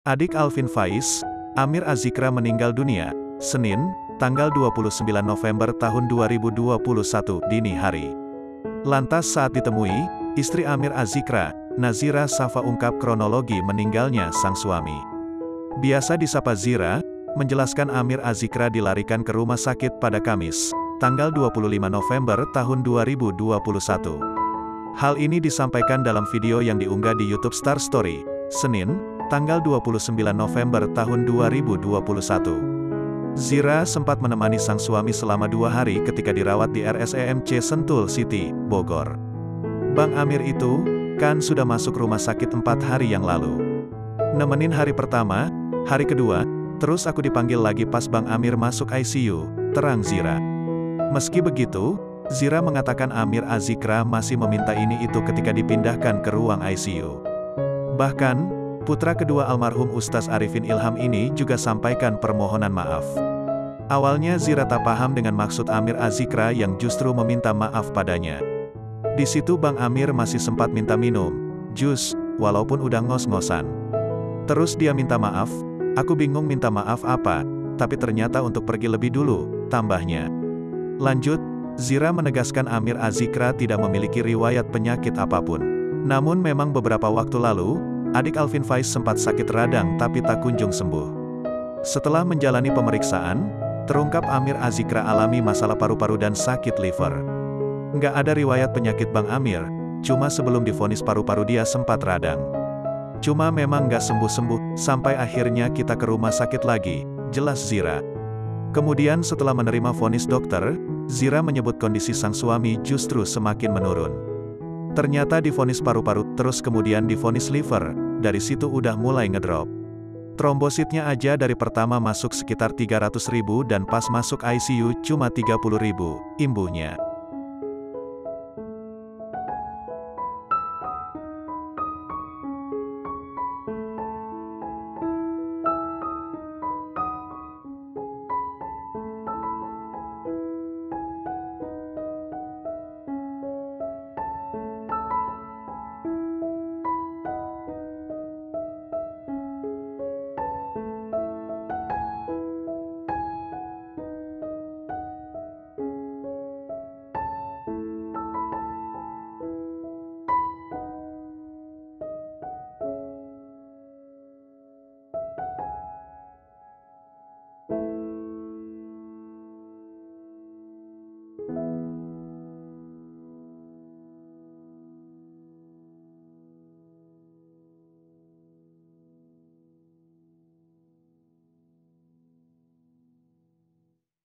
Adik Alvin Faiz, Amir Azikra meninggal dunia, Senin, tanggal 29 November tahun 2021 dini hari. Lantas saat ditemui, istri Amir Azikra, Nazira Safa ungkap kronologi meninggalnya sang suami. Biasa disapa Zira, menjelaskan Amir Azikra dilarikan ke rumah sakit pada Kamis, tanggal 25 November tahun 2021. Hal ini disampaikan dalam video yang diunggah di YouTube Star Story, Senin, tanggal 29 November tahun 2021. Zira sempat menemani sang suami selama 2 hari ketika dirawat di RSEMC Sentul City, Bogor. Bang Amir itu, kan sudah masuk rumah sakit 4 hari yang lalu. Nemenin hari pertama, hari kedua, terus aku dipanggil lagi pas Bang Amir masuk ICU, terang Zira. Meski begitu, Zira mengatakan Amir Azikra masih meminta ini itu ketika dipindahkan ke ruang ICU. Bahkan, putra kedua almarhum Ustaz Arifin Ilham ini juga sampaikan permohonan maaf. Awalnya Zira tak paham dengan maksud Amir Azikra yang justru meminta maaf padanya. Di situ Bang Amir masih sempat minta minum jus, walaupun udah ngos-ngosan. Terus dia minta maaf, aku bingung minta maaf apa, tapi ternyata untuk pergi lebih dulu, tambahnya. Lanjut, Zira menegaskan Amir Azikra tidak memiliki riwayat penyakit apapun. Namun memang beberapa waktu lalu, adik Alvin Faiz sempat sakit radang tapi tak kunjung sembuh. Setelah menjalani pemeriksaan, terungkap Amir Azikra alami masalah paru-paru dan sakit liver. Nggak ada riwayat penyakit Bang Amir, cuma sebelum divonis paru-paru dia sempat radang. Cuma memang nggak sembuh-sembuh, sampai akhirnya kita ke rumah sakit lagi, jelas Zira. Kemudian setelah menerima vonis dokter, Zira menyebut kondisi sang suami justru semakin menurun. Ternyata divonis paru-paru, terus kemudian divonis liver, dari situ udah mulai ngedrop. Trombositnya aja dari pertama masuk sekitar 300.000 dan pas masuk ICU cuma 30.000, imbuhnya.